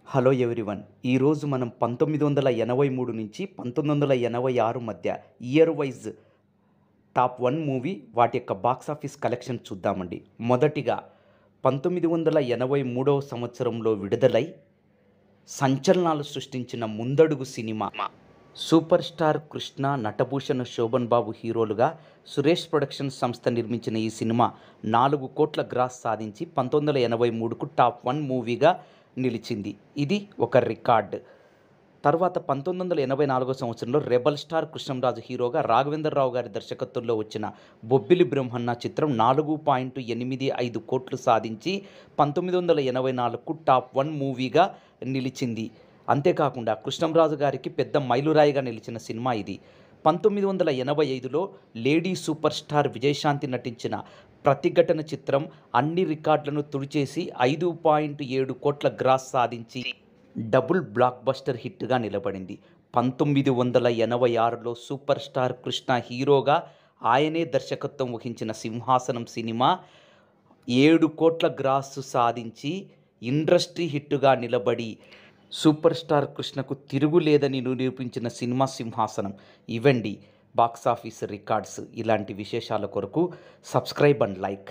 Hello everyone. ఈరోజు మనం 1983 నుంచి 1986 మధ్య ఇయర్ వైజ్ టాప్ 1 మూవీ వాటి యొక్క బాక్స్ ఆఫీస్ కలెక్షన్ చూద్దామండి. మొదటిగా 1983 సంవత్సరంలో విడుదలై సంచలనాలు సృష్టించిన ముందడుగు cinema super star Krishna, Natabhushan, Sobhan Babu హీరోలుగా సురేష్ ప్రొడక్షన్స్ సంస్థ నిర్మించిన ఈ సినిమా 4 కోట్ల గ్రాస్ సాధించి 1983కు టాప్ 1 మూవీగా నిలిచింది. ఇది ఒక రికార్డ్. తర్వాత 1984 సంవత్సరంలో రెబల్ స్టార్ కృష్ణంరాజు హీరోగా రాఘవేంద్రరావు గారి దర్శకత్వంలో వచ్చిన బొబ్బిలి బ్రహ్మన్న చిత్రం 4.85 కోట్లు సాధించి 1984కు టాప్ 1 మూవీగా నిలిచింది. అంతేకాకుండా కృష్ణంరాజు గారికి పెద్ద మైలురాయిగా నిలిచిన సినిమా ఇది. 1985లో లేడీ సూపర్ స్టార్ విజయశాంతి నటించిన ప్రతిఘటన చిత్రం అన్ని రికార్డులను తుడిచేసి 5.7 కోట్ల గ్రాస్ సాధించి డబుల్ బ్లాక్ బస్టర్ హిట్గా నిలబడింది. 1986లో సూపర్ స్టార్ కృష్ణ హీరోగా ఆయనే దర్శకత్వం వహించిన సింహాసనం సినిమా 7 కోట్ల గ్రాస్ సాధించి ఇండస్ట్రీ హిట్గా నిలబడి సూపర్ స్టార్ కృష్ణకు తిరుగులేదని నిరూపించిన సినిమా సింహాసనం. ఇవండి బాక్స్ ఆఫీస్ రికార్డ్స్. ఇలాంటి విశేషాల కొరకు సబ్స్క్రైబ్ అండ్ లైక్.